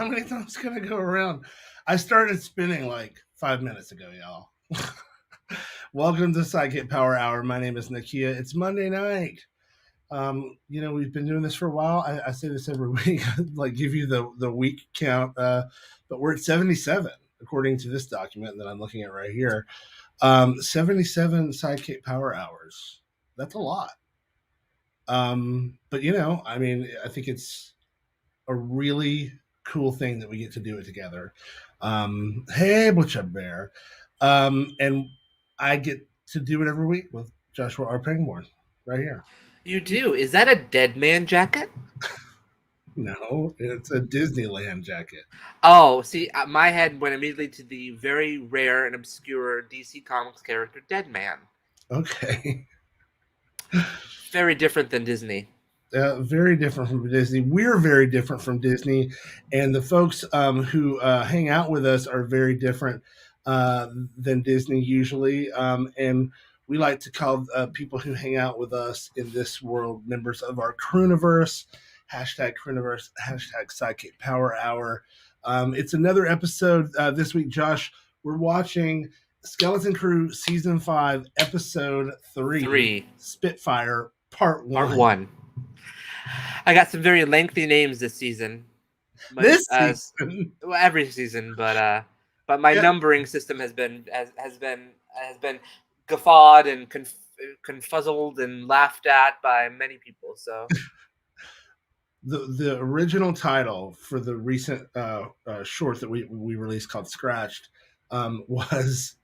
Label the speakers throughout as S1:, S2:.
S1: how many times can I go around? I started spinning like 5 minutes ago, y'all. Welcome to SideKick Power Hour. My name is Nakia. It's Monday night. We've been doing this for a while. I say this every week, like give you the week count, but we're at 77 according to this document that I'm looking at right here. 77 Sidekick Power Hours. That's a lot. But I think it's a really cool thing that we get to do it together. Hey, what's up, Bear? And I get to do it every week with Joshua R. Pangborn right here.
S2: You do? Is that a dead man jacket?
S1: No, it's a Disneyland jacket.
S2: Oh, see, my head went immediately to the very rare and obscure DC Comics character Dead Man.
S1: Okay.
S2: Very different than Disney.
S1: Very different from Disney. We're very different from Disney, and the folks who hang out with us are very different than Disney usually. And we like to call people who hang out with us in this world members of our Crewniverse. Hashtag Crewniverse. Hashtag Sidekick Power Hour. It's another episode this week, Josh. We're watching Skeleton Crew Season 5, Episode 3. Spitfire Part 1.
S2: Part 1. I got some very lengthy names this season.
S1: Season?
S2: Well, every season, but my numbering system has been guffawed and confuzzled and laughed at by many people. So
S1: the original title for the recent short that we released called Scratched was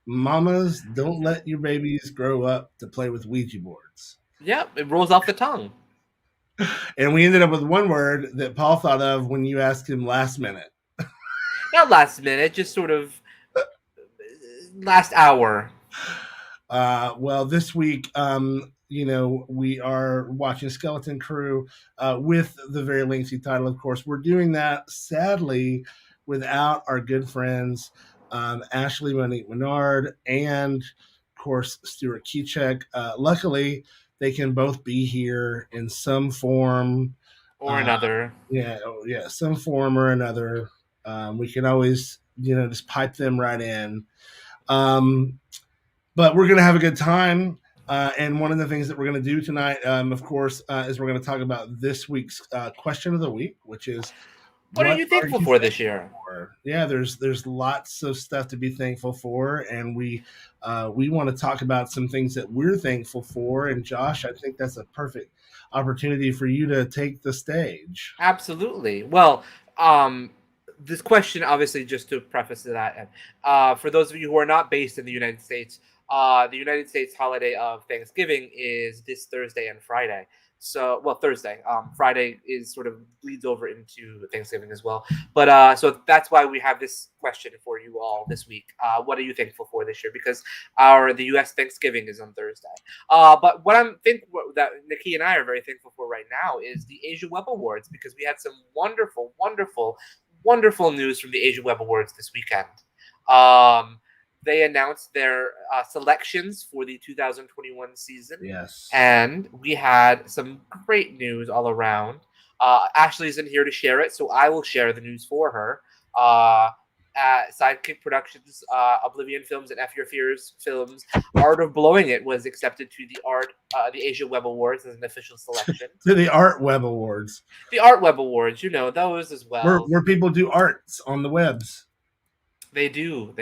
S1: "Mamas, Don't Let Your Babies Grow Up to Play with Ouija Boards."
S2: Yep, it rolls off the tongue.
S1: And we ended up with one word that Paul thought of when you asked him last minute.
S2: Not last minute, just sort of last hour.
S1: Well, this week, we are watching Skeleton Crew with the very lengthy title, of course. We're doing that, sadly, without our good friends, Ashley Monique Menard and, of course, Stuart Keycheck. Luckily, they can both be here in some form
S2: or another.
S1: Some form or another. We can always, just pipe them right in. But we're going to have a good time. And one of the things that we're going to do tonight, of course, is we're going to talk about this week's question of the week, which is,
S2: what are you thankful for this year?
S1: Yeah, there's lots of stuff to be thankful for, and we want to talk about some things that we're thankful for. And Josh, I think that's a perfect opportunity for you to take the stage.
S2: Absolutely. Well, this question, obviously, just to preface that, for those of you who are not based in the United States, the United States holiday of Thanksgiving is this Thursday and Friday. So, well, Thursday. Friday is sort of bleeds over into Thanksgiving as well. But so that's why we have this question for you all this week. What are you thankful for this year? Because the U.S. Thanksgiving is on Thursday. But what I'm thankful that Nikki and I are very thankful for right now is the Asia Web Awards, because we had some wonderful, wonderful, wonderful news from the Asia Web Awards this weekend. They announced their selections for the 2021 season.
S1: Yes.
S2: And we had some great news all around. Ashley isn't here to share it, so I will share the news for her. At SideKick Productions, Oblivion Films, and F Your Fears Films, Art of Blowing It was accepted to the Asia Web Awards as an official selection.
S1: To the Art Web Awards.
S2: The Art Web Awards, those as well.
S1: Where people do arts on the webs.
S2: They do.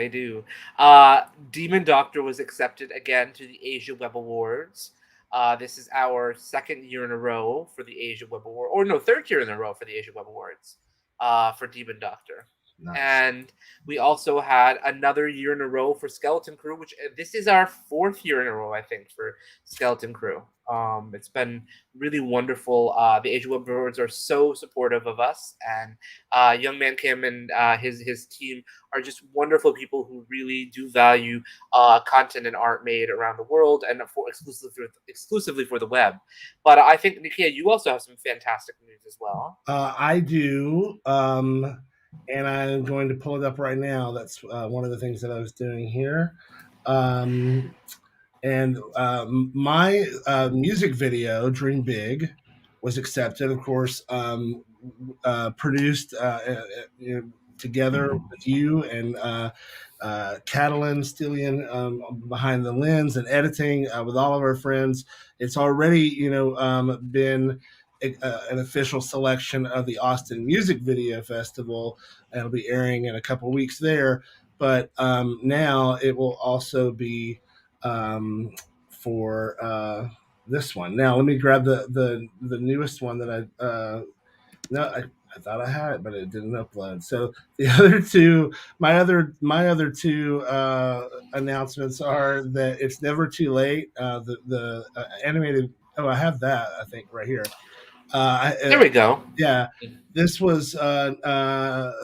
S2: Demon Doctor was accepted again to the Asia Web Awards. This is our second year in a row for the Asia Web Award, or no, third year in a row for the Asia Web Awards for Demon Doctor. Nice. And we also had another year in a row for Skeleton Crew, which this is our fourth year in a row, I think, for Skeleton Crew. It's been really wonderful. The Asia Web Awards are so supportive of us, and Young Man Kim and his team are just wonderful people who really do value content and art made around the world, and exclusively for the web. But I think, Nakia, you also have some fantastic news as well.
S1: I do. And I'm going to pull it up right now. That's one of the things that I was doing here. And my music video, Dream Big, was accepted. Of course, produced together with you and Catalan Stillion behind the lens and editing with all of our friends. It's already, been an official selection of the Austin Music Video Festival. And it'll be airing in a couple weeks there. But now it will also be for this one. Now let me grab the newest one that no, I thought I had it, but it didn't upload. So the other two, my other two announcements are that it's never too late. The animated. Oh, I have that. I think right here.
S2: There we go.
S1: Yeah, this was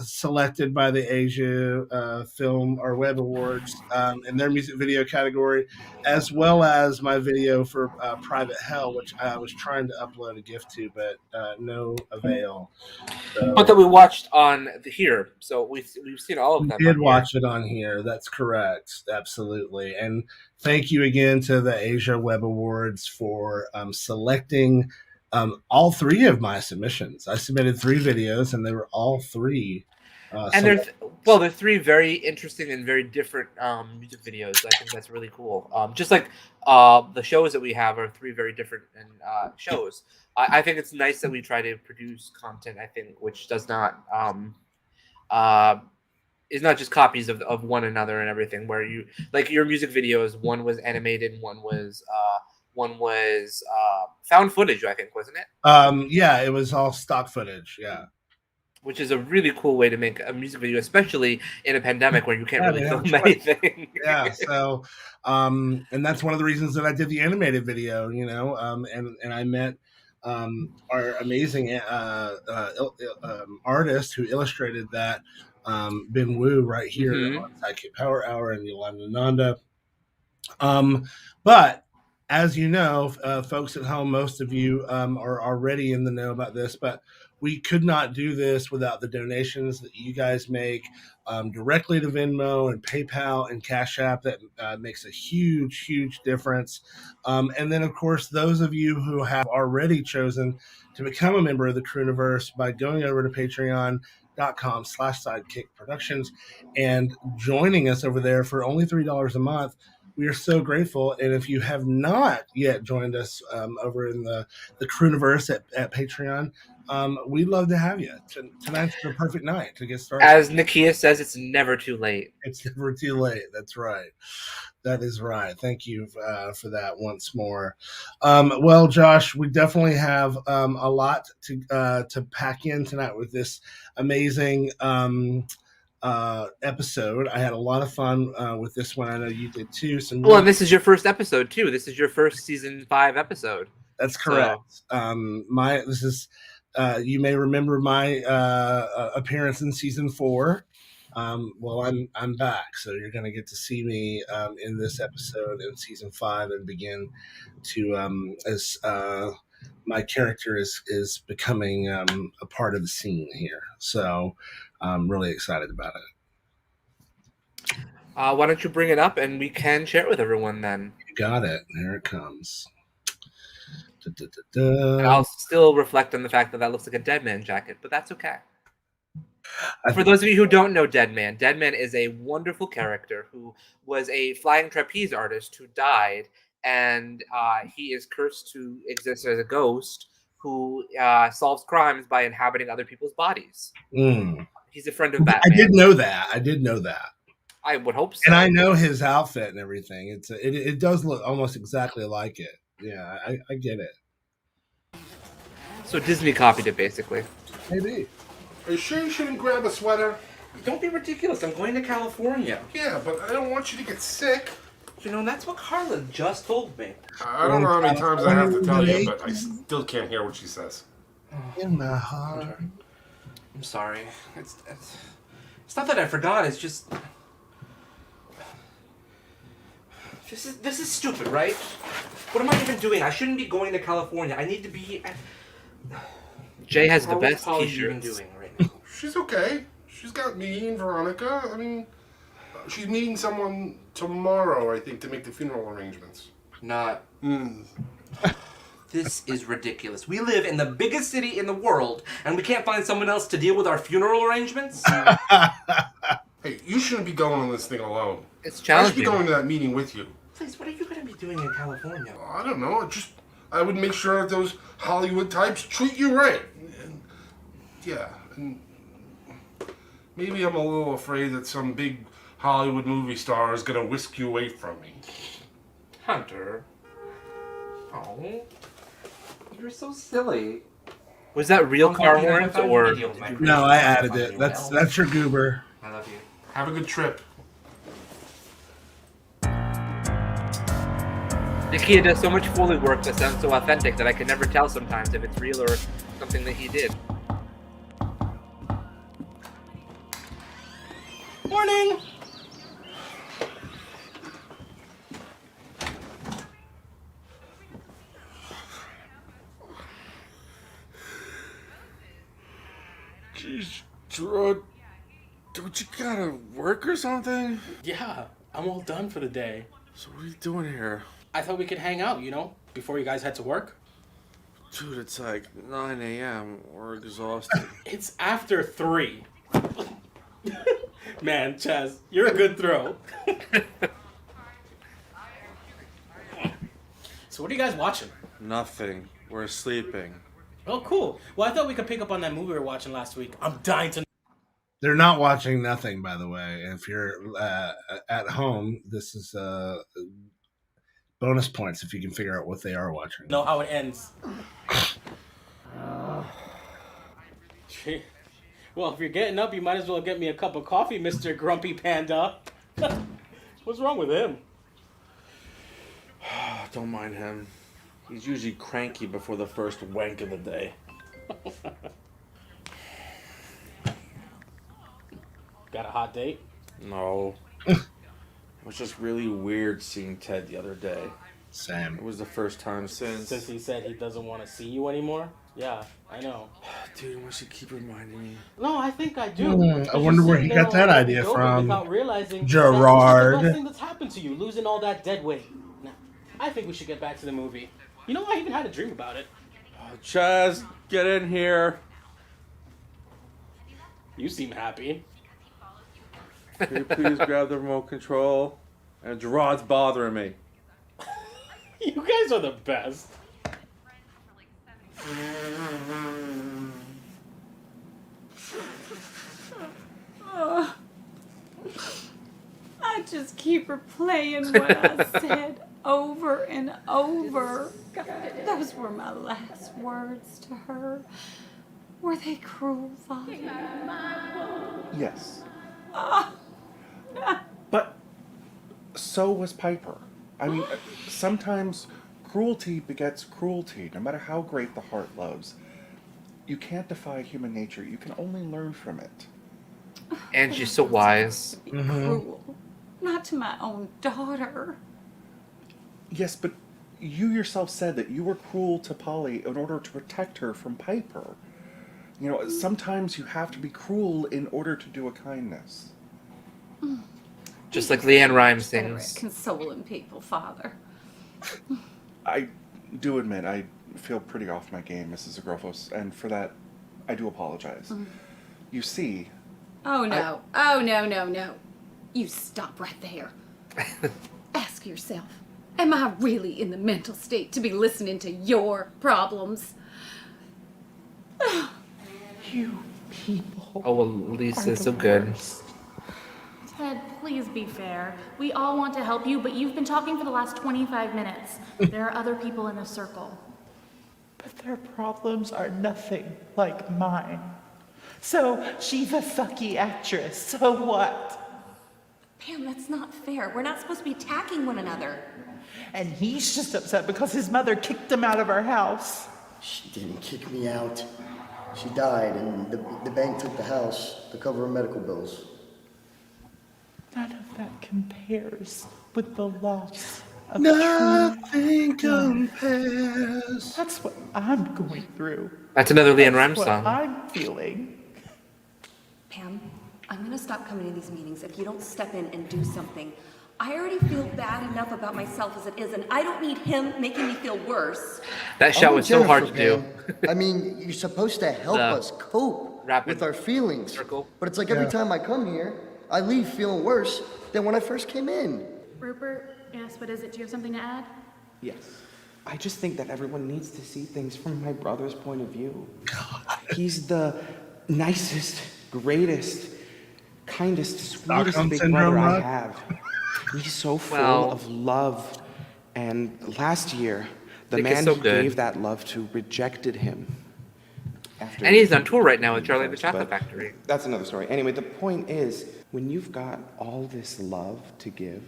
S1: selected by the Asia Film or Web Awards in their music video category, as well as my video for Private Hell, which I was trying to upload a gift to, but no avail.
S2: But that we watched on here, so we've seen all of
S1: We
S2: them.
S1: did watch it on here. That's correct. Absolutely. And thank you again to the Asia Web Awards for selecting all three of my submissions. I submitted 3 videos, and they were all 3.
S2: And they're 3 very interesting and very different music videos. I think that's really cool. Just like the shows that we have are 3 very different shows. I think it's nice that we try to produce content. I think which does not is not just copies of one another and everything. Where you like your music videos, one was animated, one was found footage. I think wasn't it?
S1: Yeah, it was all stock footage. Yeah.
S2: Which is a really cool way to make a music video, especially in a pandemic where you can't really film anything.
S1: Yeah, so and that's one of the reasons that I did the animated video, and I met our amazing artist who illustrated that, Ben Wu, right here on SideKick Power Hour, and Yolanda Nanda. But as you know, folks at home, most of you are already in the know about this, but we could not do this without the donations that you guys make directly to Venmo and PayPal and Cash App. That makes a huge, huge difference. And then, of course, those of you who have already chosen to become a member of the Crooniverse by going over to patreon.com/sidekick productions and joining us over there for only $3 a month. We are so grateful. And if you have not yet joined us over in the Crooniverse at Patreon, we'd love to have you. Tonight's the perfect night to get started.
S2: As Nakia says, it's never too late.
S1: It's never too late. That's right. That is right. Thank you for that once more. Well, Josh, we definitely have a lot to pack in tonight with this amazing episode. I had a lot of fun with this one. I know you did too.
S2: Well, and this is your first episode too. This is your first season 5 episode.
S1: That's correct. So. This is you may remember my appearance in season 4. Well, I'm back, so you're going to get to see me in this episode in season 5 and begin to as my character is becoming a part of the scene here. So I'm really excited about it.
S2: Why don't you bring it up and we can share it with everyone then?
S1: You got it. Here it comes.
S2: And I'll still reflect on the fact that looks like a Deadman jacket, but that's okay. For those of you who don't know Deadman is a wonderful character who was a flying trapeze artist who died, and he is cursed to exist as a ghost who solves crimes by inhabiting other people's bodies. He's a friend of Batman.
S1: I did know that.
S2: I would hope so.
S1: And I know his outfit and everything. It does look almost exactly like it. Yeah, I get it.
S2: So Disney copied it, basically.
S1: Maybe.
S3: Are you sure you shouldn't grab a sweater?
S2: Don't be ridiculous. I'm going to California.
S3: Yeah, but I don't want you to get sick.
S2: That's what Carla just told me.
S3: I don't know how many times I have to tell you, but I still can't hear what she says.
S1: In my heart.
S2: I'm sorry. It's not that I forgot. It's just this is stupid, right? What am I even doing? I shouldn't be going to California. I need to be. Jay has the best t-shirts.
S3: Doing right now? She's okay. She's got me and Veronica. I mean, she's meeting someone tomorrow, I think, to make the funeral arrangements.
S2: Not.
S4: This is ridiculous. We live in the biggest city in the world, and we can't find someone else to deal with our funeral arrangements?
S3: Hey, you shouldn't be going on this thing alone.
S2: It's
S3: I should
S2: challenging.
S3: be going to that meeting with you.
S4: Please, what are you going to be doing in California?
S3: I don't know. I would make sure that those Hollywood types treat you right. And, yeah, and maybe I'm a little afraid that some big Hollywood movie star is gonna whisk you away from me.
S4: Hunter. Oh, you're so silly.
S2: Was that real car horns or?
S1: No, I added it. That's your goober.
S4: I love you.
S3: Have a good trip.
S2: Nakia does so much Foley work that sounds so authentic that I can never tell sometimes if it's real or something that he did.
S4: Morning!
S5: Jeez, Gerard, don't you gotta work or something?
S6: Yeah, I'm all done for the day.
S5: So what are you doing here?
S6: I thought we could hang out, before you guys head to work.
S5: Dude, it's like 9 a.m. We're exhausted.
S6: It's after 3. Man, Chaz, you're a good throw. So what are you guys watching?
S5: Nothing. We're sleeping.
S6: Oh, cool. Well, I thought we could pick up on that movie we were watching last week. I'm dying to...
S1: They're not watching nothing, by the way. If you're at home, this is bonus points if you can figure out what they are watching.
S6: know how it ends. Well, if you're getting up, you might as well get me a cup of coffee, Mr. Grumpy Panda. What's wrong with him?
S5: Don't mind him. He's usually cranky before the first wank of the day.
S6: Got a hot date?
S5: No. It was just really weird seeing Ted the other day.
S1: Same.
S5: It was the first time
S6: Since
S5: since...
S6: he said he doesn't want to see you anymore? Yeah, I know.
S5: Dude, why should keep reminding me?
S6: No, I think I do.
S1: I wonder where he got that idea from.
S6: Without realizing
S1: Gerard.
S6: that's the best thing that's happened to you, losing all that dead weight. Now, I think we should get back to the movie. I even had a dream about it.
S5: Oh, Chaz, get in here.
S6: You seem happy.
S5: Can you please grab the remote control? And Gerard's bothering me.
S6: You guys are the best.
S7: I just keep replaying what I said over and over. Those were my last words to her. Were they cruel, Father?
S8: Yes. But so was Piper. I mean, sometimes cruelty begets cruelty, no matter how great the heart loves. You can't defy human nature. You can only learn from it.
S2: And she's so wise.
S7: Cruel. Not to my own daughter.
S8: Yes, but you yourself said that you were cruel to Polly in order to protect her from Piper. Sometimes you have to be cruel in order to do a kindness.
S2: Just like Leanne Rhymes
S7: Better at
S2: sings.
S7: consoling people, Father.
S8: I do admit I feel pretty off my game, Mrs. Agrofos, and for that, I do apologize. You see...
S7: Oh, no. Oh, no. You stop right there. Ask yourself, am I really in the mental state to be listening to your problems?
S9: You people.
S2: Oh, well, Lisa's so good.
S9: Ted, please be fair. We all want to help you, but you've been talking for the last 25 minutes. There are other people in the circle.
S10: But their problems are nothing like mine. So, she's a sucky actress. So what?
S7: Pam, that's not fair. We're not supposed to be attacking one another.
S10: And he's just upset because his mother kicked him out of our house.
S11: She didn't kick me out. She died, and the bank took the house to cover her medical bills.
S10: None of that compares with the loss of
S1: Nothing compares.
S10: That's what I'm going through.
S2: That's another Leanne Rhymes
S10: What
S2: song.
S10: I'm feeling.
S7: Pam, I'm gonna stop coming to these meetings if you don't step in and do something.
S12: I already feel bad enough about myself as it is, and I don't need him making me feel worse.
S2: That shot was so hard to do.
S11: I mean, you're supposed to help us cope with our feelings. But it's like every time I come here, I leave feeling worse than when I first came in.
S9: Rupert, yes, what is it? Do you have something to add?
S13: Yes. I just think that everyone needs to see things from my brother's point of view. He's the nicest, greatest, kindest, sweetest big brother I have. He's so full of love. And last year, the man who gave that love to rejected him.
S2: And he's on tour right now with Charlie and the Chocolate Factory.
S13: That's another story. Anyway, the point is, when you've got all this love to give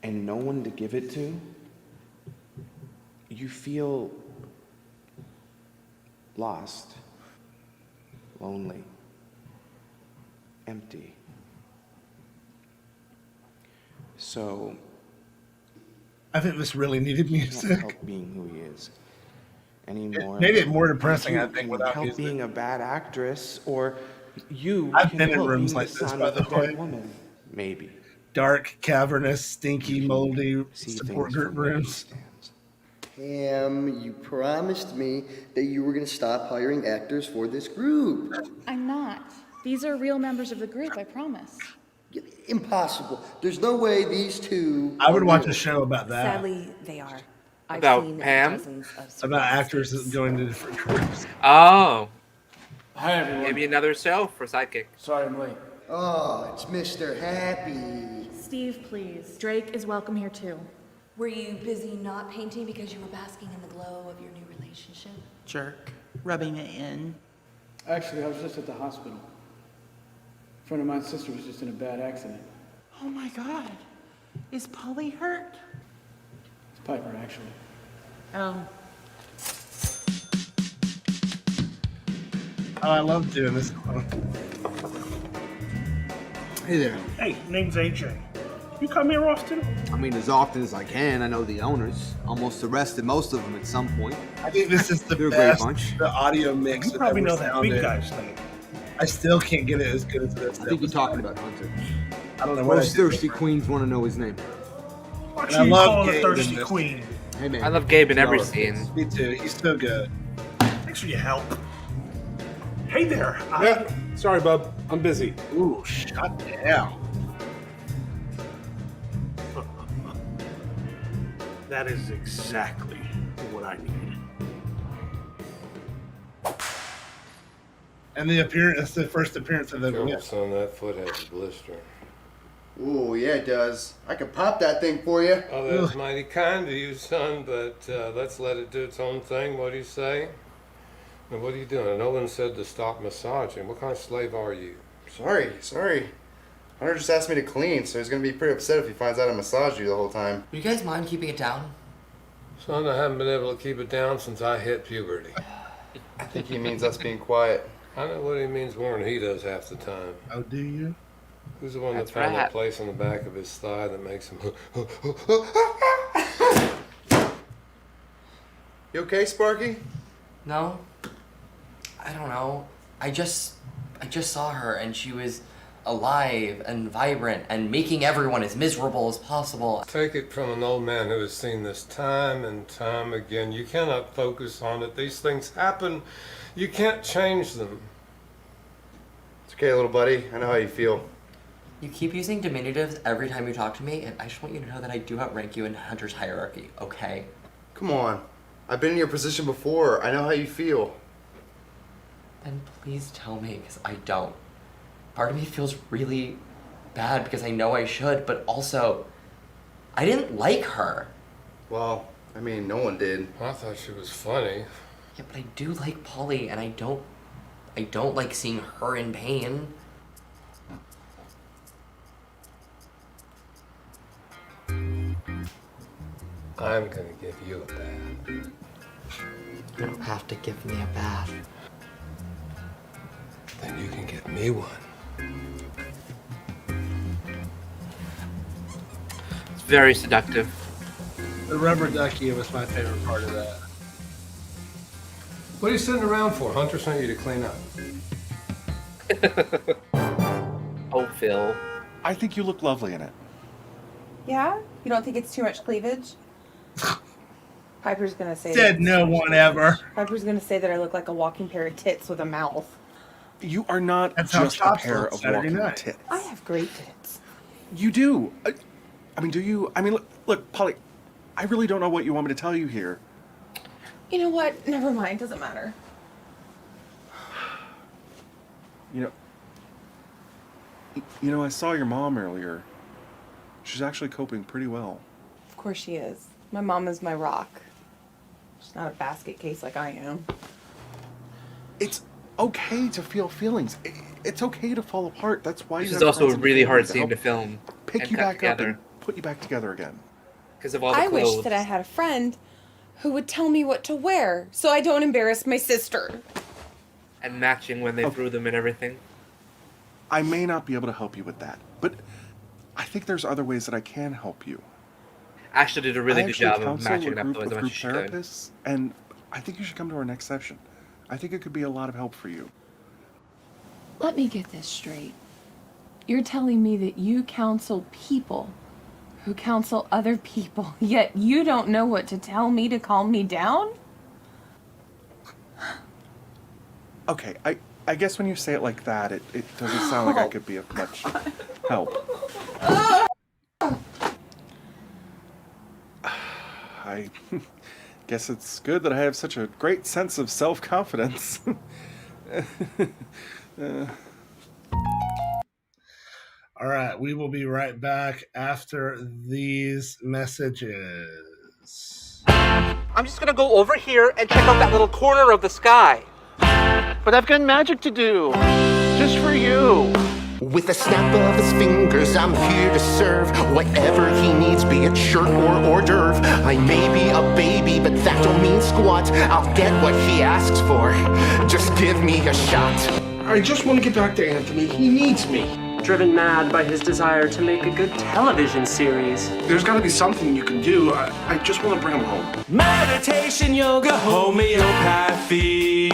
S13: and no one to give it to, you feel lost, lonely, empty. So
S1: I think this really needed music.
S13: Can't help being who he is anymore.
S1: It made it more depressing, I think,
S13: You
S1: without
S13: help
S1: music.
S13: being a bad actress, or you
S1: I've
S13: can
S1: been in
S13: help
S1: rooms
S13: being
S1: like
S13: the
S1: this,
S13: son
S1: by
S13: of
S1: the
S13: a dead
S1: way.
S13: woman. Maybe.
S1: Dark, cavernous, stinky, moldy support group rooms.
S11: Pam, you promised me that you were going to stop hiring actors for this group.
S9: I'm not. These are real members of the group, I promise.
S11: Impossible. There's no way these two.
S1: I would watch a show about that.
S12: Sadly, they are. I've
S2: About
S12: seen
S2: Pam?
S12: dozens of
S1: About actors going to different groups.
S2: Oh.
S6: Hi, everyone.
S2: Maybe another show for Sidekick.
S6: Sorry I'm late.
S11: Oh, it's Mr. Happy.
S9: Steve, please. Drake is welcome here too.
S12: Were you busy not painting because you were basking in the glow of your new relationship?
S10: Jerk. Rubbing it in.
S6: Actually, I was just at the hospital. A friend of mine's sister was just in a bad accident.
S10: Oh my God. Is Polly hurt?
S6: It's Piper, actually.
S10: Oh.
S1: Oh, I love doing this.
S14: Hey there.
S15: Hey, name's AJ. You come here often?
S14: I mean, as often as I can. I know the owners. Almost arrested most of them at some point.
S1: I think this is the
S14: They're
S1: best,
S14: a great bunch.
S1: the audio mix.
S15: You probably
S1: ever
S15: know that big
S1: sounded.
S15: guy's name.
S1: I still can't get it as good as this.
S14: I think you're talking about Hunter.
S1: I don't know what
S14: Most thirsty queens want to know his name.
S15: What
S1: And I
S15: you
S1: love
S15: calling a
S1: Gabe
S15: thirsty
S1: in this.
S15: queen?
S14: Hey man.
S2: I love Gabe in every
S14: No,
S2: scene.
S1: Me too. He's so good.
S15: Thanks for your help. Hey there.
S16: Yeah, sorry, bub. I'm busy.
S1: Ooh, shut down.
S15: That is exactly what I need.
S1: And the appearance, that's the first appearance of the
S17: Careful, son, that foot has a blister.
S11: Ooh, yeah, it does. I could pop that thing for you.
S17: Oh, that's mighty kind of you, son, but let's let it do its own thing. What do you say? And what are you doing? No one said to stop massaging. What kind of slave are you?
S18: Sorry. Hunter just asked me to clean, so he's gonna be pretty upset if he finds out I massaged you the whole time.
S19: Do you guys mind keeping it down?
S17: Son, I haven't been able to keep it down since I hit puberty.
S18: I think he means us being quiet.
S17: I know what he means more than he does half the time.
S1: Oh, do you?
S17: Who's the one
S2: That's
S17: that found
S2: right.
S17: that place on the back of his thigh that makes him...
S18: You okay, Sparky?
S19: No. I don't know. I just saw her and she was alive and vibrant and making everyone as miserable as possible.
S17: Take it from an old man who has seen this time and time again. You cannot focus on it. These things happen. You can't change them.
S18: It's okay, little buddy. I know how you feel.
S19: You keep using diminutives every time you talk to me, and I just want you to know that I do outrank you in Hunter's hierarchy, okay?
S18: Come on. I've been in your position before. I know how you feel.
S19: Then please tell me, because I don't. Part of me feels really bad because I know I should, but also, I didn't like her.
S18: Well, I mean, no one did.
S17: I thought she was funny.
S19: Yeah, but I do like Polly, and I don't like seeing her in pain.
S17: I'm gonna give you a bath.
S19: You don't have to give me a bath.
S17: Then you can give me one.
S2: It's very seductive.
S1: The rubber ducky was my favorite part of that.
S17: What are you sitting around for? Hunter sent you to clean up.
S2: Oh, Phil.
S8: I think you look lovely in it.
S20: Yeah? You don't think it's too much cleavage? Piper's gonna say
S1: Said no one ever.
S20: Piper's gonna say that I look like a walking pair of tits with a mouth.
S8: You are not
S1: That's how
S8: just a
S1: Chops
S8: pair
S1: look
S8: of
S1: Saturday
S8: walking
S1: night.
S8: tits.
S20: I have great tits.
S8: You do. I mean, do you? I mean, look, Polly, I really don't know what you want me to tell you here.
S20: You know what? Never mind. Doesn't matter.
S8: You know, I saw your mom earlier. She's actually coping pretty well.
S20: Of course she is. My mom is my rock. She's not a basket case like I am.
S8: It's okay to feel feelings. It's okay to fall apart. That's why
S2: This
S8: you
S2: is
S8: have
S2: also
S8: friends
S2: a
S8: and
S2: really
S8: family
S2: hard
S8: to
S2: scene
S8: help
S2: to film.
S8: pick
S2: and
S8: you
S2: cut
S8: back up
S2: together.
S8: and put you back together again.
S2: Because of all the
S20: I
S2: clothes.
S20: wish that I had a friend who would tell me what to wear so I don't embarrass my sister.
S2: And matching when they threw them and everything.
S8: I may not be able to help you with that, but I think there's other ways that I can help you.
S2: Ashley did a really
S8: I
S2: good
S8: actually
S2: job of
S8: counsel
S2: matching
S8: a
S2: up
S8: group
S2: those
S8: of
S2: as
S8: group
S2: much as she could.
S8: therapists, and I think you should come to our next session. I think it could be a lot of help for you.
S7: Let me get this straight. You're telling me that you counsel people who counsel other people, yet you don't know what to tell me to calm me down?
S8: Okay, I guess when you say it like that, it doesn't sound like I could be of much help. I guess it's good that I have such a great sense of self-confidence.
S1: All right, we will be right back after these messages.
S2: I'm just gonna go over here and check out that little corner of the sky.
S21: But I've got magic to do. Just for you.
S22: With a snap of his fingers, I'm here to serve whatever he needs, be it shirt or hors d'oeuvre. I may be a baby, but that don't mean squat. I'll get what he asks for. Just give me a shot.
S3: I just want to get back to Anthony. He needs me.
S23: Driven mad by his desire to make a good television series.
S3: There's got to be something you can do. I just want to bring him home.
S24: Meditation, yoga, homeopathy.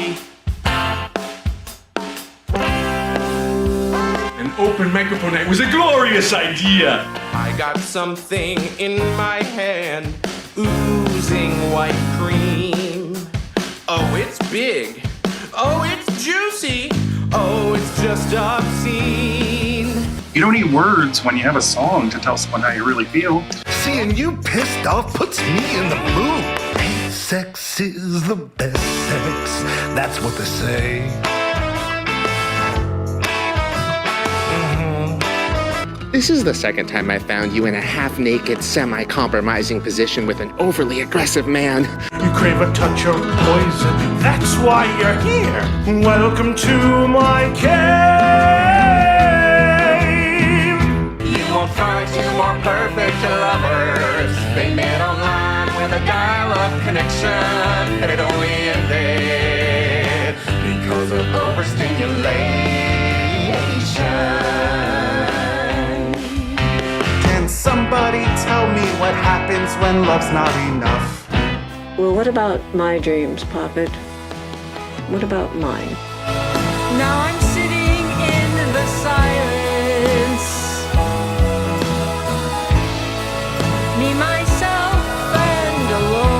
S15: An open microphone night was a glorious idea.
S24: I got something in my hand, oozing white cream. Oh, it's big. Oh, it's juicy. Oh, it's just obscene.
S25: You don't need words when you have a song to tell someone how you really feel.
S22: Seeing you pissed off puts me in the mood. Hey, sex is the best sex. That's what they say.
S26: This is the second time I found you in a half-naked, semi-compromising position with an overly aggressive man.
S15: You crave a touch of poison. That's why you're here. Welcome to my cave.
S24: You won't find two more perfect lovers. They met online with a dial-up connection, and it only ended because of overstimulation.
S10: Can somebody tell me what happens when love's not enough?
S27: Well, what about my dreams, Poppet? What about mine?
S24: Now I'm sitting in the silence. Me, myself, and alone.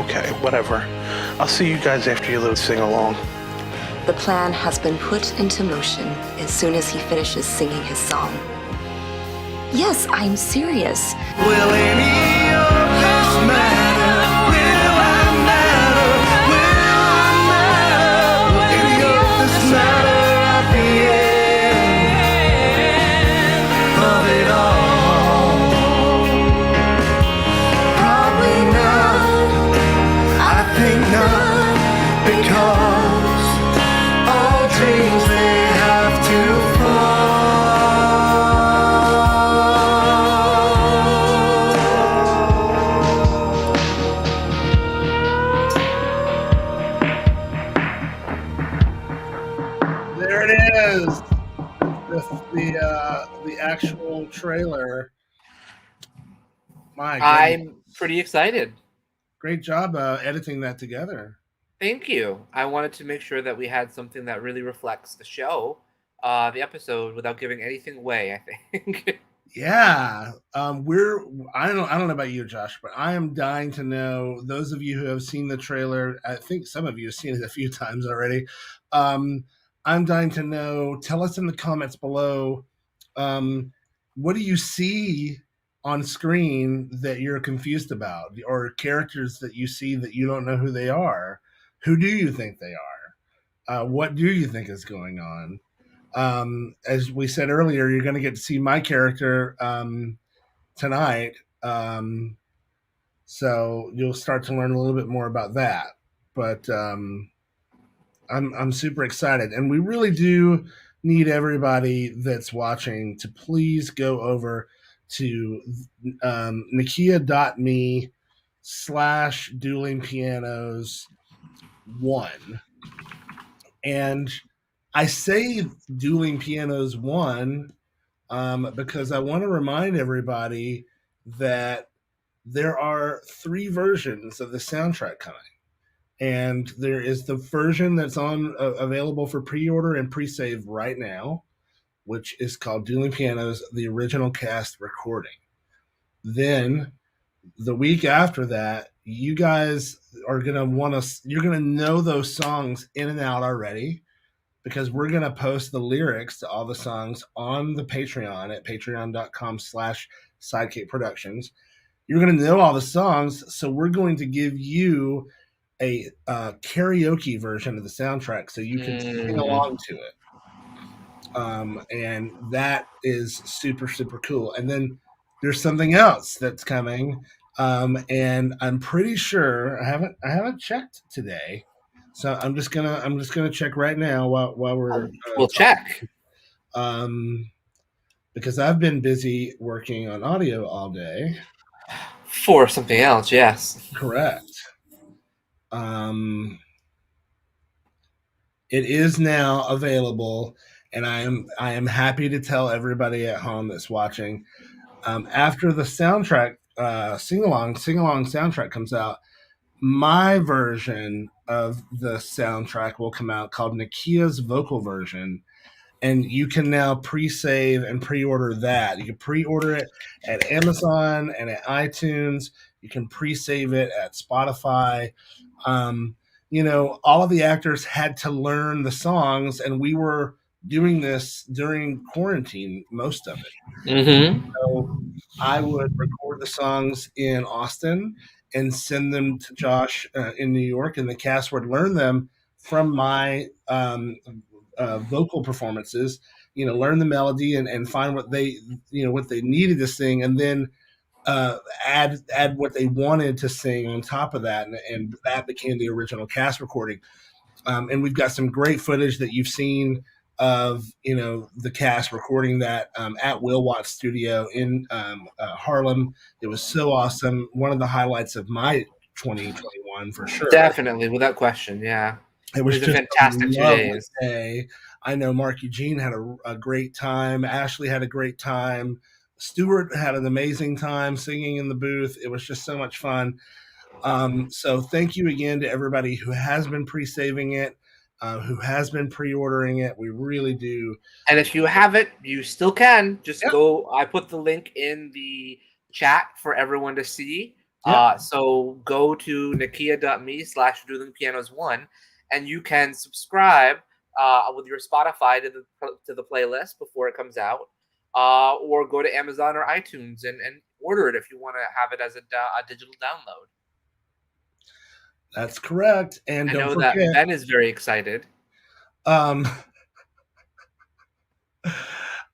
S15: Okay, whatever. I'll see you guys after your little sing-along.
S28: The plan has been put into motion as soon as he finishes singing his song. Yes, I'm serious.
S22: Will any of this matter? Will I matter? Will I matter? Will any of this matter at the end of it all? Probably not. I think not, because all dreams they have to
S1: There it is. The actual trailer. My goodness.
S2: I'm pretty excited.
S1: Great job editing that together.
S2: Thank you. I wanted to make sure that we had something that really reflects the show the episode without giving anything away, I think.
S1: Yeah, I don't know about you, Josh, but I am dying to know. Those of you who have seen the trailer, I think some of you have seen it a few times already. I'm dying to know. Tell us in the comments below. What do you see on screen that you're confused about, or characters that you see that you don't know who they are? Who do you think they are? What do you think is going on? As we said earlier, you're going to get to see my character tonight. So you'll start to learn a little bit more about that. But I'm super excited, and we really do need everybody that's watching to please go over to Nakia.me/dueling pianos 1. And I say Dueling Pianos 1 because I want to remind everybody that there are 3 versions of the soundtrack coming. And there is the version that's on available for pre-order and pre-save right now, which is called Dueling Pianos, the original cast recording. Then the week after that, you guys are going to you're going to know those songs in and out already, because we're going to post the lyrics to all the songs on the Patreon at patreon.com/sidekick productions. You're going to know all the songs, so we're going to give you a karaoke version of the soundtrack so you can sing along to it. And that is super, super cool. And then there's something else that's coming. And I'm pretty sure I haven't checked today. So I'm just gonna check right now while we're
S2: we'll check.
S1: Because I've been busy working on audio all day.
S2: For something else, yes.
S1: Correct. It is now available, and I am happy to tell everybody at home that's watching. After the soundtrack sing along soundtrack comes out, my version of the soundtrack will come out called Nakia's vocal version, and you can now pre-save and pre-order that. You can pre-order it at Amazon and at iTunes. You can pre-save it at Spotify. All of the actors had to learn the songs, and we were doing this during quarantine, most of it.
S2: Mm-hmm.
S1: So I would record the songs in Austin and send them to Josh in New York, and the cast would learn them from my vocal performances. Learn the melody and find what they needed to sing, and then add what they wanted to sing on top of that, and that became the original cast recording. And we've got some great footage that you've seen of the cast recording that at Will Watts Studio in Harlem. It was so awesome. One of the highlights of my 2021 for sure.
S2: Definitely, without question. Yeah,
S1: it was just
S2: a fantastic 2 days.
S1: Day. I know Mark Eugene had a great time. Ashley had a great time. Stuart had an amazing time singing in the booth. It was just so much fun. So thank you again to everybody who has been pre-saving it, who has been pre-ordering it. We really do.
S2: And if you have it, you still can. Just go. I put the link in the chat for everyone to see. So go to nakia.me/duelingpianos1, and you can subscribe with your Spotify to the playlist before it comes out. Or go to Amazon or iTunes and order it if you want to have it as a digital download.
S1: That's correct. And
S2: I
S1: don't
S2: know
S1: forget,
S2: that Ben is very excited.
S1: I'm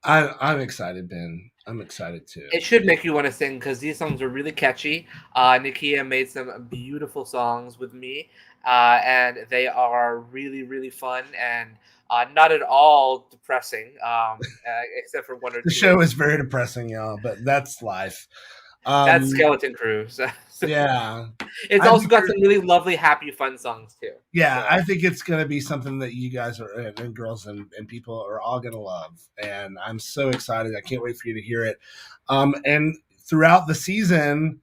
S1: excited, Ben. I'm excited too.
S2: It should make you want to sing because these songs are really catchy. Nakia made some beautiful songs with me, and they are really, really fun and not at all depressing, except for 1 or 2.
S1: The show is very depressing, y'all, but that's life.
S2: That's Skeleton Crew. So
S1: yeah.
S2: It's also got some really lovely, happy, fun songs too.
S1: Yeah, so I think it's going to be something that you guys and girls and people are all going to love. And I'm so excited. I can't wait for you to hear it. And throughout the season,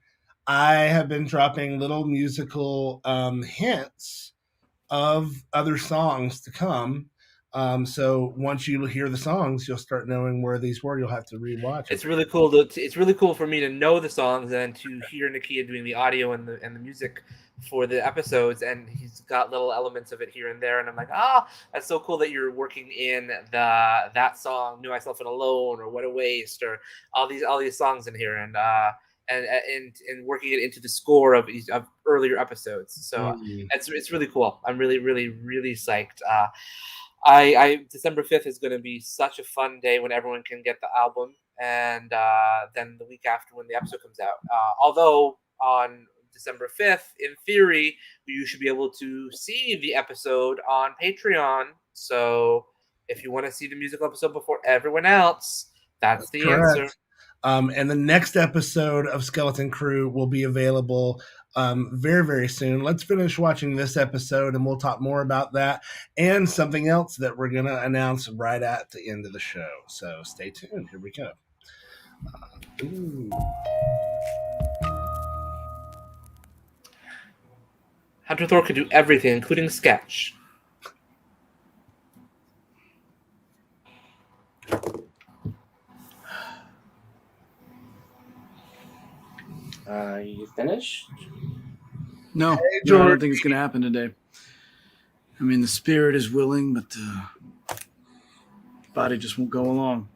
S1: I have been dropping little musical hints of other songs to come. So once you hear the songs, you'll start knowing where these were. You'll have to rewatch.
S2: It's really cool. It's really cool for me to know the songs and to hear Nakia doing the audio and the music for the episodes. And he's got little elements of it here and there. And I'm like, that's so cool that you're working in that song, "Knew Myself and Alone" or "What a Waste" or all these songs in here, and working it into the score of earlier episodes. So it's really cool. I'm really, really, really psyched. December 5th is going to be such a fun day when everyone can get the album, and then the week after when the episode comes out. Although on December 5th, in theory, you should be able to see the episode on Patreon. So if you want to see the musical episode before everyone else, that's the answer.
S1: And the next episode of Skeleton Crew will be available very, very soon. Let's finish watching this episode and we'll talk more about that and something else that we're going to announce right at the end of the show. So stay tuned. Here we go.
S2: Hunter Thor can do everything, including sketch.
S19: You finished?
S4: No, I don't think it's going to happen today. I mean, the spirit is willing, but the body just won't go along.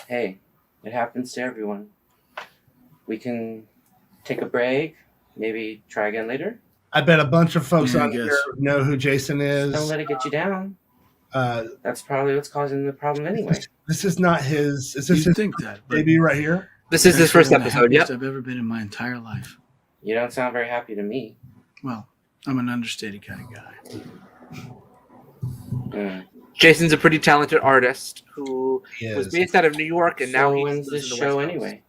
S19: Hey, it happens to everyone. We can take a break, maybe try again later.
S1: I bet a bunch of folks on here know who Jason is.
S19: Don't let it get you down. That's probably what's causing the problem anyway.
S1: This is not his. Is this
S4: You
S1: his
S4: think that, but
S1: debut right here?
S2: This is his first episode. Yep.
S4: I've ever been in my entire life.
S19: You don't sound very happy to me.
S4: Well, I'm an understated kind of guy.
S2: Jason's a pretty talented artist who was based out of New York, and now
S19: when's this show anyway?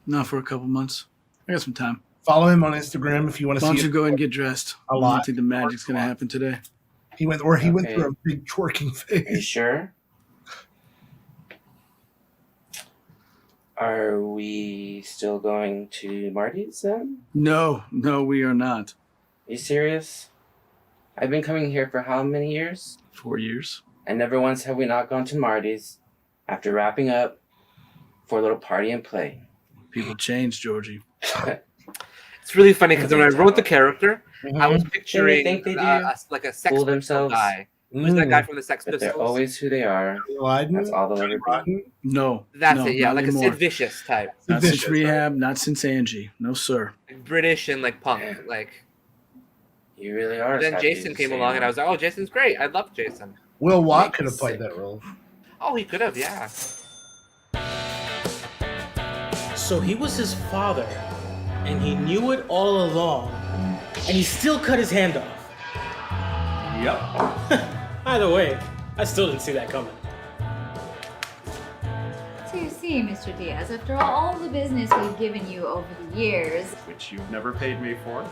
S4: Not for a couple months. I got some time.
S1: Follow him on Instagram if you want to see.
S4: Why don't you go ahead and get dressed? I don't think the magic's going to happen today.
S1: He went through a big twerking phase.
S19: Are you sure? Are we still going to Marty's then?
S4: No, we are not.
S19: Are you serious? I've been coming here for how many years?
S4: 4 years.
S19: And never once have we not gone to Marty's after wrapping up for a little party and play.
S4: People change, Georgie.
S2: It's really funny because when I wrote the character, I was picturing
S19: think they do?
S2: like a Sex
S19: Fool
S2: Pistol
S19: themselves?
S2: guy. Who's that guy from the Sex
S19: But
S2: Pistols?
S19: they're always who they are. That's all they'll ever be.
S4: No.
S2: That's
S4: no,
S2: it, yeah,
S4: not
S2: like
S4: anymore.
S2: a Sid Vicious type.
S4: Not since Rehab, not since Angie. No, sir.
S2: British and like punk, like.
S19: You really are.
S2: Then Jason came along, and I was like, "Oh, Jason's great. I love Jason."
S1: Will Watt could have played that role.
S2: Oh, he could have, yeah.
S5: So he was his father, and he knew it all along, and he still cut his hand off.
S6: Yep.
S5: Either way, I still didn't see that coming.
S6: So you see, Mr. Diaz, after all the business we've given you over the years, Which you've never paid me for.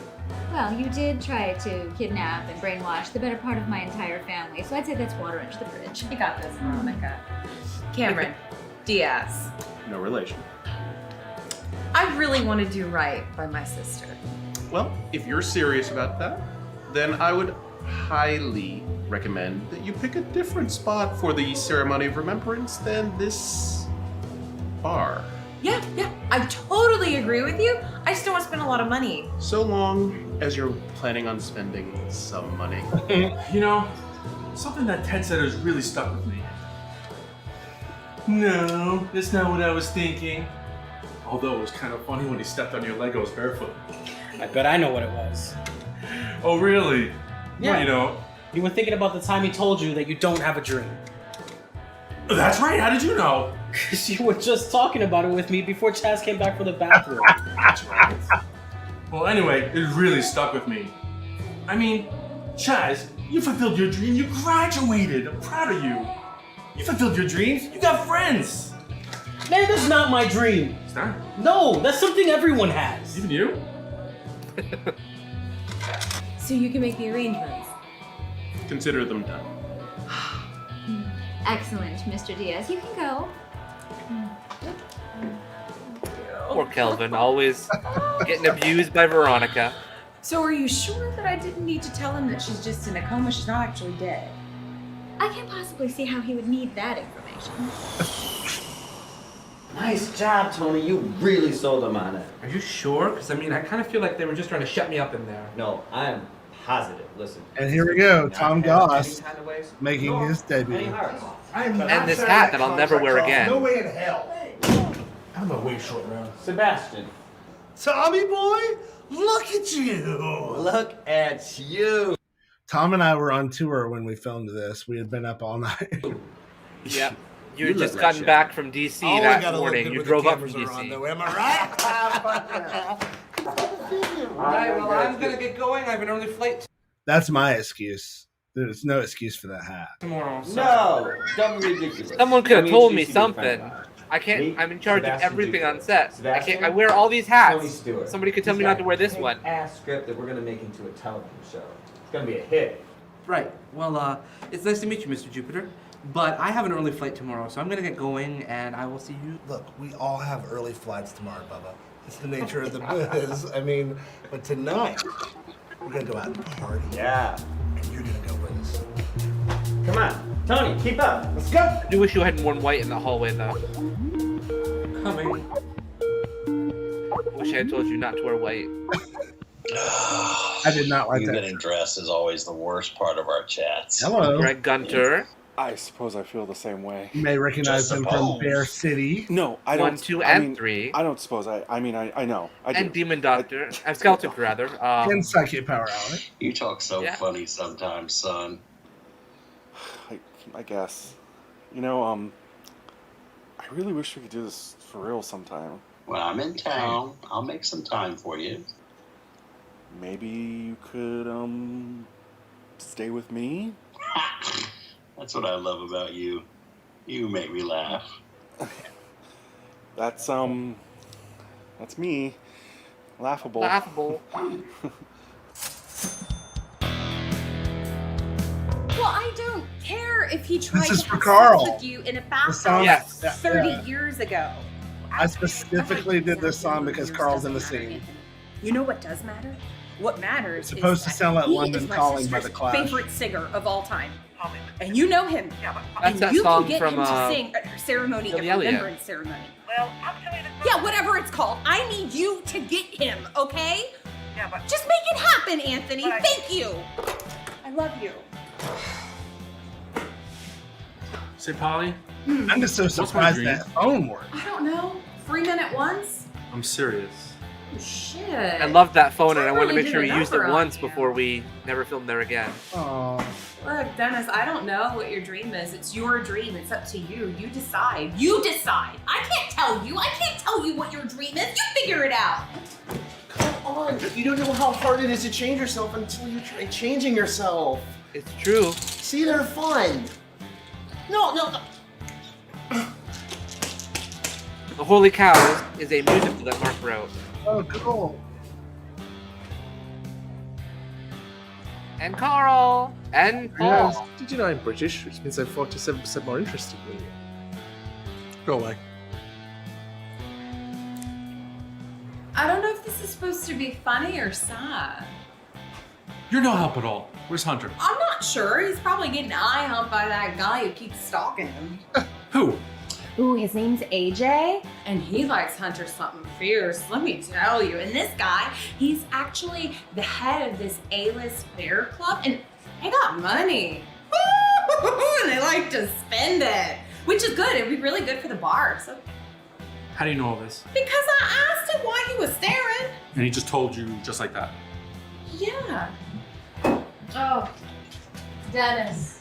S6: well, you did try to kidnap and brainwash the better part of my entire family, so I'd say that's water under the bridge.
S20: You got this, Veronica. Cameron Diaz.
S6: No relation.
S20: I really want to do right by my sister.
S6: Well, if you're serious about that, then I would highly recommend that you pick a different spot for the ceremony of remembrance than this bar.
S20: Yeah, I totally agree with you. I just don't want to spend a lot of money.
S6: So long as you're planning on spending some money.
S15: You know, something that Ted said has really stuck with me. No, that's not what I was thinking. Although it was kind of funny when he stepped on your Legos barefoot.
S5: I bet I know what it was.
S15: Oh, really?
S5: Yeah.
S15: Well, you know.
S5: You were thinking about the time he told you that you don't have a dream.
S15: That's right, how did you know?
S5: Because you were just talking about it with me before Chaz came back from the bathroom.
S15: That's right. Well, anyway, it really stuck with me. I mean, Chaz, you fulfilled your dream. You graduated. I'm proud of you. You fulfilled your dreams. You got friends.
S5: Man, that's not my dream.
S15: It's not?
S5: No, that's something everyone has.
S15: Even you?
S20: So you can make the arrangements.
S6: Consider them done. Excellent, Mr. Diaz. You can go.
S2: Poor Kelvin, always getting abused by Veronica.
S20: So are you sure that I didn't need to tell him that she's just in a coma? She's not actually dead.
S6: I can't possibly see how he would need that information.
S9: Nice job, Tony. You really sold them on it.
S2: Are you sure? Because I mean, I kind of feel like they were just trying to shut me up in there.
S9: No, I'm positive. Listen.
S1: And here we go, Tom Goss making his debut.
S2: And this hat that I'll never wear again.
S11: No way in hell. I'm a way short round.
S9: Sebastian.
S11: Tommy boy, look at you.
S9: Look at you.
S1: Tom and I were on tour when we filmed this. We had been up all night.
S2: Yep. You had just gotten back from DC that morning. You drove up from DC.
S11: Though, am I right?
S2: All right, well, I'm going to get going. I have an early flight
S1: That's my excuse. There's no excuse for that hat.
S2: tomorrow.
S9: No, don't be ridiculous.
S2: Someone could have told me something. I can't. I'm in charge of everything on set. I can't. I wear all these hats. Somebody could tell me not to wear this one.
S9: Ass script that we're gonna make into a television show. It's gonna be a hit.
S12: Right. Well, it's nice to meet you, Mr. Jupiter. But I have an early flight tomorrow, so I'm gonna get going, and I will see you.
S11: Look, we all have early flights tomorrow, Bubba. It's the nature of the biz. I mean, but tonight, we're gonna go out and party.
S9: Yeah.
S11: And you're gonna go with us.
S9: Come on, Tony, keep up.
S11: Let's go.
S2: I do wish you hadn't worn white in the hallway, though.
S12: Coming.
S2: I wish I had told you not to wear white.
S1: I did not like
S13: you
S1: that.
S13: getting dressed is always the worst part of our chats.
S1: Hello.
S2: Greg Gunter.
S8: I suppose I feel the same way.
S1: You may recognize him from Bear City.
S8: No, I don't.
S2: 1, 2,
S8: I
S2: and
S8: mean,
S2: 3.
S8: I don't suppose. I mean, I know. I
S2: And
S8: do.
S2: Demon Doctor. Skeleton, rather.
S1: And Psychic Power Hour.
S13: You talk so funny sometimes, son.
S8: I guess. You know, I really wish we could do this for real sometime.
S13: When I'm in town, I'll make some time for you.
S8: Maybe you could, stay with me?
S13: That's what I love about you. You make me laugh.
S8: That's me. Laughable.
S2: Laughable.
S14: Well, I don't care if he tried
S1: This is
S14: to
S1: for
S14: have
S1: Carl.
S14: sex with you in a
S1: The song-
S14: bathhouse
S1: Yeah,
S14: 30
S1: yeah.
S14: years ago.
S1: I specifically did this song because Carl's in the scene.
S14: You know what does matter? What matters
S1: It's supposed to
S14: is
S1: sound like
S14: that he
S1: London
S14: is my
S1: Calling by
S14: sister's
S1: The Clash.
S14: favorite singer of all time. And you know him.
S2: That's
S14: and
S2: that
S14: you
S2: song
S14: can get
S2: from,
S14: him to sing at her ceremony of
S2: Billy Elliot.
S14: remembrance ceremony. Yeah, whatever it's called. I need you to get him, okay? Yeah, but just make it happen, Anthony. Thank you. I love you.
S15: Say, Polly.
S1: I'm just so
S15: What's my
S1: surprised
S15: dream?
S1: that phone worked.
S14: I don't know. 3 men at once?
S15: I'm serious.
S14: Oh, shit.
S2: I love that phone, and I
S14: That
S2: wanted to
S14: really
S2: make sure
S14: did
S2: you
S14: a
S2: used it
S14: number on
S2: once
S14: you.
S2: before we never filmed there again.
S1: Oh.
S14: Look, Dennis, I don't know what your dream is. It's your dream. It's up to you. You decide. You decide. I can't tell you. I can't tell you what your dream is. You figure it out.
S11: Come on. You don't know how hard it is to change yourself until you try changing yourself.
S2: It's true.
S11: See, they're fun. No.
S2: The Holy Cows is a musical that Mark wrote.
S1: Oh, cool.
S2: And Carl. And Paul.
S16: Yes. Did you know I'm British, which means I'm 47% more interesting than you? Go away.
S14: I don't know if this is supposed to be funny or sad.
S15: You're no help at all. Where's Hunter?
S14: I'm not sure. He's probably getting eye humped by that guy who keeps stalking him.
S15: Who?
S14: Ooh, his name's AJ, and he likes Hunter something fierce, let me tell you. And this guy, he's actually the head of this A-list bear club, and they got money. And they like to spend it, which is good. It'd be really good for the bar. So,
S15: How do you know all this?
S14: because I asked him why he was staring.
S15: And he just told you just like that.
S14: Yeah.
S6: Oh, Dennis.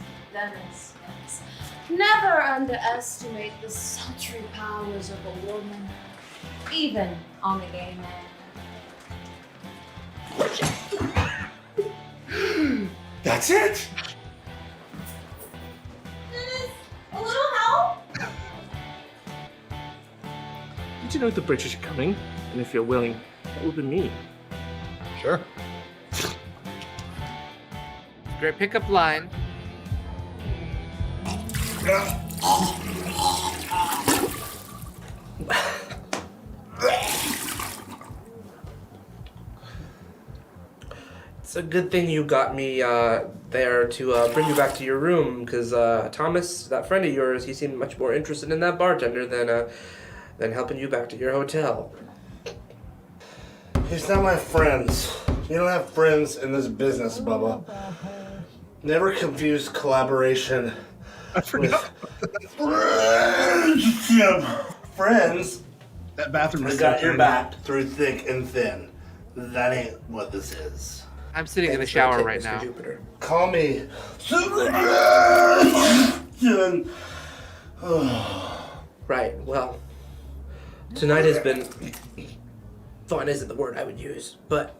S6: Never underestimate the sultry powers of a woman, even on a gay man.
S11: That's it?
S14: Dennis, a little help?
S16: Did you know the British are coming? And if you're willing, that would be me.
S11: Sure.
S2: Great pickup line.
S12: It's a good thing you got me there to bring you back to your room, because Thomas, that friend of yours, he seemed much more interested in that bartender than helping you back to your hotel.
S1: He's not my friends. You don't have friends in this business, Bubba. Never confuse collaboration with friends.
S16: That bathroom
S1: I got your back through thick and thin. That ain't what this is.
S2: I'm sitting in the shower right now.
S1: Jupiter. Call me.
S12: Right, well, tonight has been... fun isn't the word I would use, but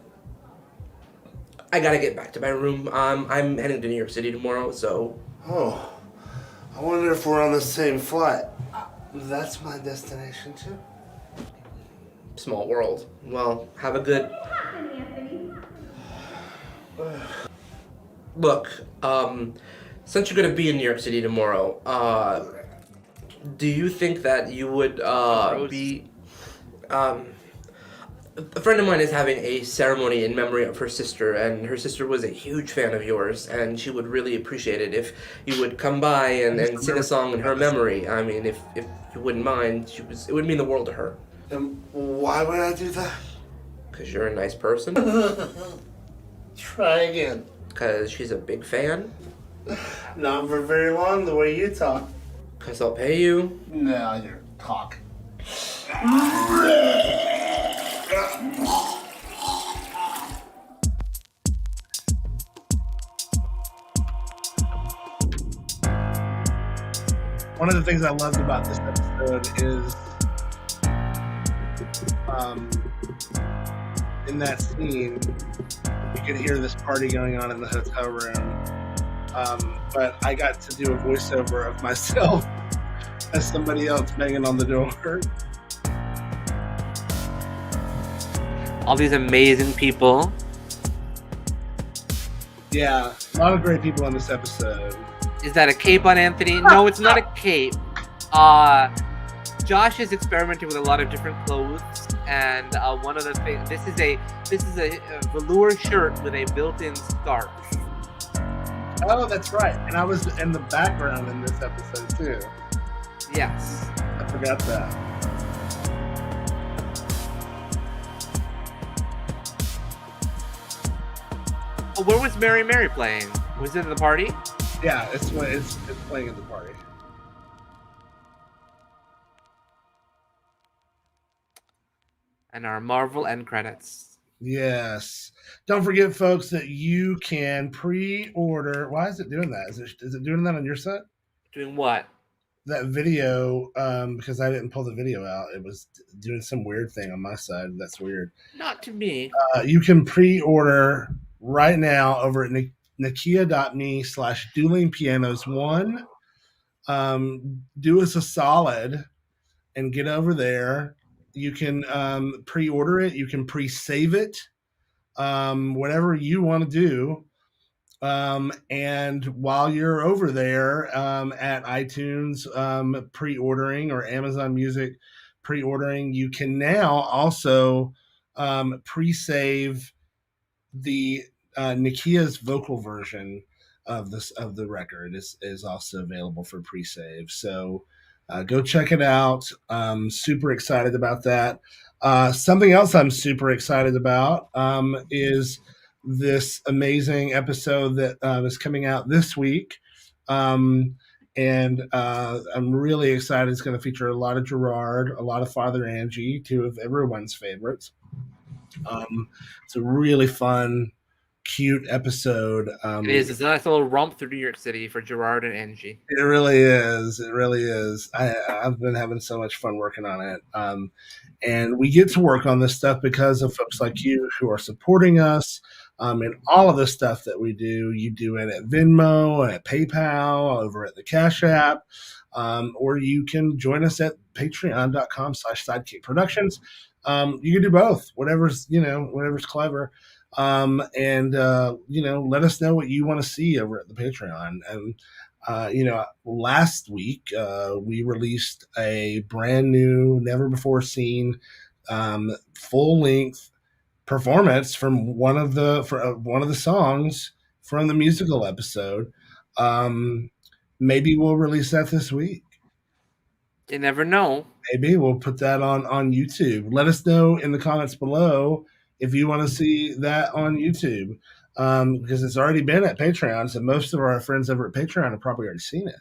S12: I gotta get back to my room. I'm heading to New York City tomorrow, so...
S1: Oh, I wonder if we're on the same flight. That's my destination too.
S12: Small world. Well, have a good... Look, since you're gonna be in New York City tomorrow, do you think that you would be... A friend of mine is having a ceremony in memory of her sister, and her sister was a huge fan of yours, and she would really appreciate it if you would come by and sing a song in her memory. I mean, if you wouldn't mind, it would mean the world to her.
S1: And why would I do that?
S12: Because you're a nice person.
S1: Try again.
S12: Because she's a big fan.
S1: Not for very long, the way you talk.
S12: Because I'll pay you.
S1: No, you're talk.
S16: One of the things I loved about this episode is in that scene, you could hear this party going on in the hotel room. But I got to do a voiceover of myself as somebody else banging on the door.
S2: All these amazing people.
S16: Yeah, a lot of great people on this episode.
S2: Is that a cape on Anthony? No, it's not a cape. Josh is experimenting with a lot of different clothes, and one of the things, this is a velour shirt with a built-in scarf.
S16: Oh, that's right. And I was in the background in this episode too.
S2: Yes.
S16: I forgot that.
S2: Oh, where was Mary Mary playing? Was it at the party?
S16: Yeah, it's playing at the party.
S2: And our Marvel end credits.
S16: Yes. Don't forget, folks, that you can pre-order. Why is it doing that? Is it doing that on your side?
S2: Doing what?
S16: That video, because I didn't pull the video out. It was doing some weird thing on my side. That's weird.
S2: Not to me.
S16: You can pre-order right now over at nakia.me/duelingpianos1. Do us a solid and get over there. You can pre-order it. You can pre-save it. Whatever you want to do. And while you're over there at iTunes pre-ordering or Amazon Music pre-ordering, you can now also pre-save the Nakia's vocal version of the record is also available for pre-save. So go check it out. Super excited about that. Something else I'm super excited about is this amazing episode that is coming out this week. And I'm really excited. It's going to feature a lot of Gerard, a lot of Father Angie, two of everyone's favorites. It's a really fun, cute episode.
S2: It is. It's a nice little romp through New York City for Gerard and Angie.
S16: It really is. It really is. I've been having so much fun working on it. And we get to work on this stuff because of folks like you who are supporting us. And all of the stuff that we do, you do it at Venmo, at PayPal, over at the Cash App, or you can join us at patreon.com/sidekick productions. You can do both, whatever's clever. And let us know what you want to see over at the Patreon. And, last week, we released a brand new, never before seen, full length
S1: performance from one of the songs from the musical episode. Maybe we'll release that this week.
S2: You never know.
S1: Maybe we'll put that on YouTube. Let us know in the comments below if you want to see that on YouTube, because it's already been at Patreon. So most of our friends over at Patreon have probably already seen it.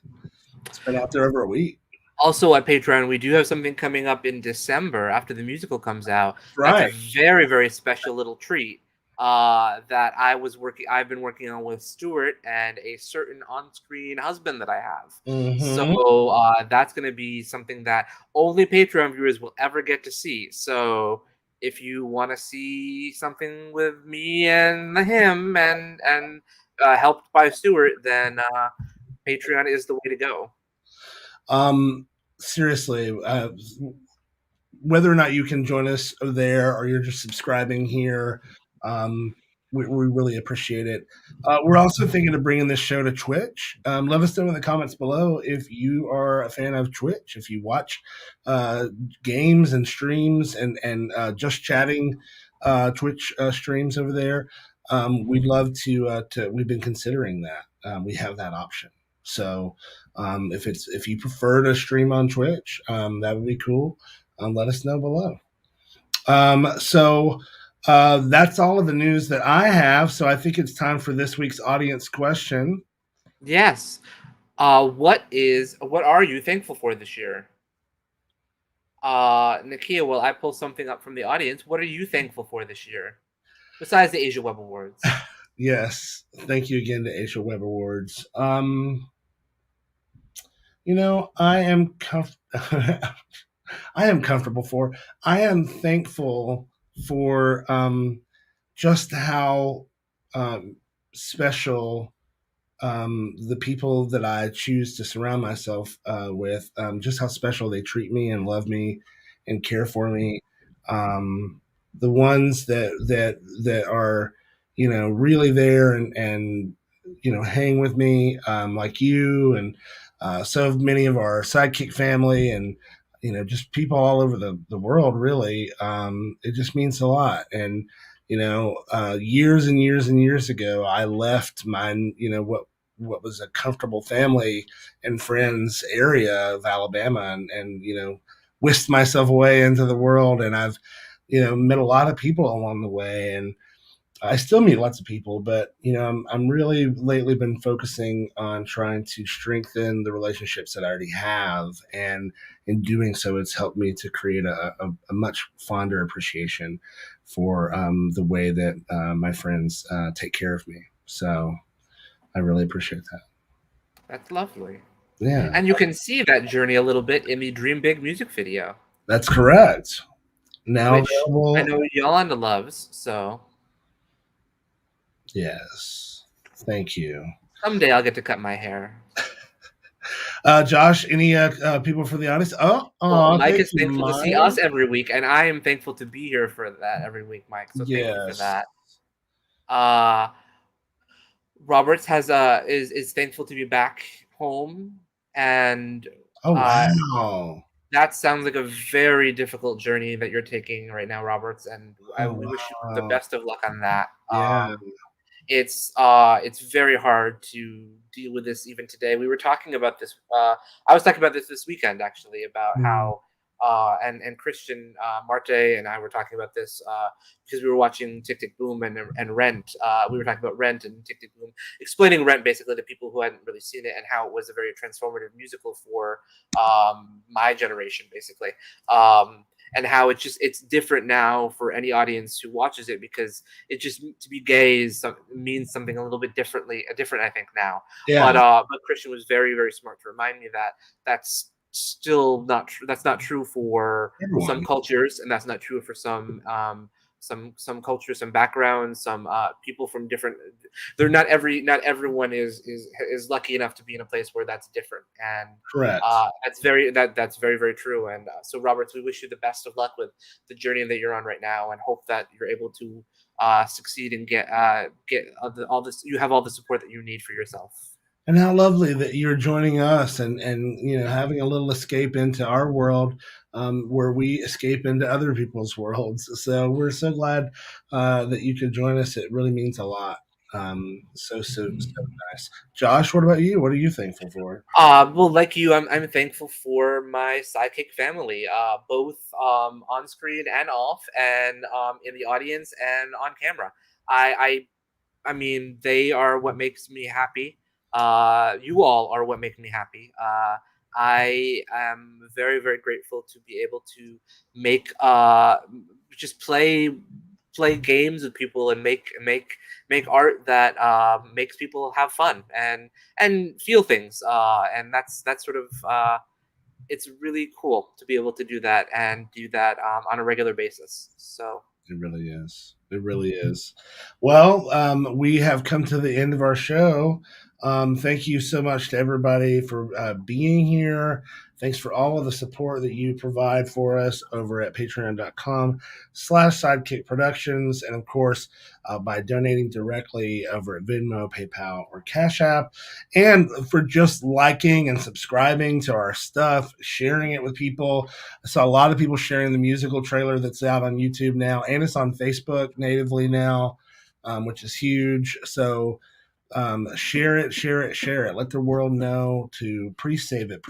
S1: It's been out there over a week.
S2: Also at Patreon, we do have something coming up in December after the musical comes out.
S1: Right.
S2: That's a very, very special little treat that I've been working on with Stuart and a certain on-screen husband that I have.
S1: Mhm.
S2: So that's going to be something that only Patreon viewers will ever get to see. So if you want to see something with me and him and helped by Stuart, then Patreon is the way to go.
S1: Seriously, whether or not you can join us there or you're just subscribing here, we really appreciate it. We're also thinking of bringing this show to Twitch. Let us know in the comments below if you are a fan of Twitch, if you watch games and streams and just chatting Twitch streams over there. We'd love to. We've been considering that. We have that option. So if you prefer to stream on Twitch, that would be cool. Let us know below. So that's all of the news that I have. So I think it's time for this week's audience question.
S2: Yes. What are you thankful for this year? Nakia, will I pull something up from the audience? What are you thankful for this year? Besides the Asia Web Awards.
S1: Yes. Thank you again to Asia Web Awards. I am comfortable for. I am thankful for just how special the people that I choose to surround myself with, just how special they treat me and love me and care for me. The ones that are, really there and hang with me, like you and so many of our SideKick family and just people all over the world. Really, it just means a lot. And years and years and years ago, I left mine. What was a comfortable family and friends area of Alabama, and whisked myself away into the world. And I've met a lot of people along the way, and I still meet lots of people, but I'm really lately been focusing on trying to strengthen the relationships that I already have, and in doing so, it's helped me to create a much fonder appreciation for the way that my friends take care of me. So I really appreciate that.
S2: That's lovely.
S1: Yeah,
S2: and you can see that journey a little bit in the Dream Big music video.
S1: That's correct. Now
S2: which
S1: available.
S2: I know Yolanda loves, so.
S1: Yes. Thank you.
S2: Someday I'll get to cut my hair.
S1: Josh, any people for the audience?
S2: Mike is thankful to see us every week, and I am thankful to be here for that every week, Mike. So thank you for that. Roberts is thankful to be back home, and
S1: wow.
S2: That sounds like a very difficult journey that you're taking right now, Roberts, and we wish you the best of luck on that.
S1: Yeah.
S2: It's very hard to deal with this even today. We were talking about this. I was talking about this weekend actually about how and Christian Marte and I were talking about this because we were watching Tick Tick Boom and Rent. We were talking about Rent and Tick Tick Boom, explaining Rent basically to people who hadn't really seen it and how it was a very transformative musical for my generation basically. And how it's different now for any audience who watches it because it just to be gay means something a little bit different I think now.
S1: Yeah.
S2: But Christian was very, very smart to remind me that that's still not true. That's not true for some cultures, and that's not true for some cultures, some backgrounds, some people from different. Not everyone is lucky enough to be in a place where that's different, and
S1: correct.
S2: That's very, very true. And so, Roberts, we wish you the best of luck with the journey that you're on right now, and hope that you're able to succeed and get all this. You have all the support that you need for yourself.
S1: And how lovely that you're joining us and having a little escape into our world, where we escape into other people's worlds. So we're so glad that you could join us. It really means a lot. So nice. Josh, what about you? What are you thankful for?
S2: Well, like you, I'm thankful for my SideKick family, both on screen and off, and in the audience and on camera. I mean, they are what makes me happy. You all are what make me happy. I am very, very grateful to be able to make just play games with people and make art that makes people have fun and feel things. And that's sort of it's really cool to be able to do that and do that on a regular basis. So
S1: it really is. It really is. Well, we have come to the end of our show. Thank you so much to everybody for being here. Thanks for all of the support that you provide for us over at patreon.com/sidekick productions. And of course, by donating directly over at Venmo, PayPal, or Cash App. And for just liking and subscribing to our stuff, sharing it with people. I saw a lot of people sharing the musical trailer that's out on YouTube now, and it's on Facebook natively now, which is huge. So share it. Let the world know to pre-save it.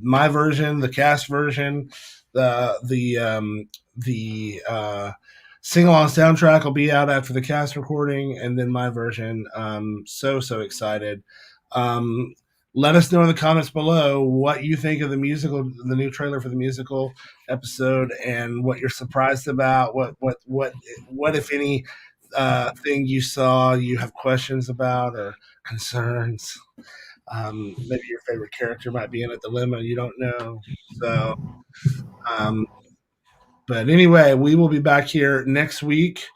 S1: My version, the cast version, the sing-along soundtrack will be out after the cast recording, and then my version. So excited. Let us know in the comments below what you think of the new trailer for the musical episode, and what you're surprised about. What if any thing you saw you have questions about or concerns. Maybe your favorite character might be in a dilemma you don't know. So, but anyway, we will be back here next week.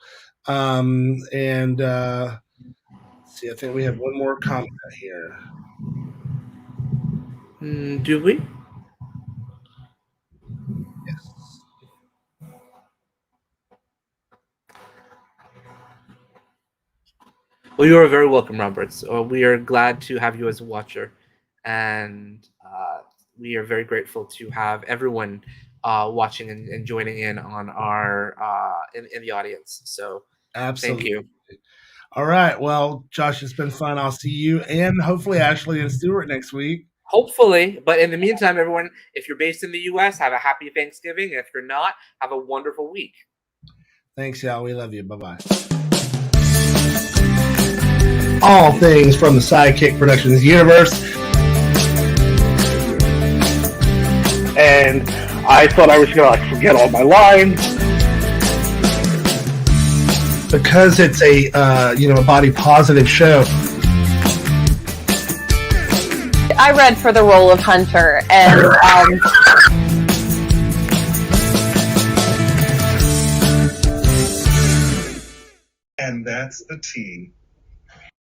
S1: And let's see, I think we have one more comment here.
S2: Do we?
S1: Yes.
S2: Well, you are very welcome, Roberts. We are glad to have you as a watcher, and we are very grateful to have everyone watching and joining in on our in the audience. So,
S1: Absolutely.
S2: Thank you.
S1: All right. Well, Josh, it's been fun. I'll see you and hopefully Ashley and Stuart next week.
S2: Hopefully. But in the meantime, everyone, if you're based in the U.S., have a happy Thanksgiving. If you're not, have a wonderful week.
S1: Thanks, y'all. We love you. Bye-bye. All things from the SideKick Productions universe. And I thought I was going to forget all my lines. Because it's a body positive show.
S20: I read for the role of Hunter, and
S8: And that's the tea.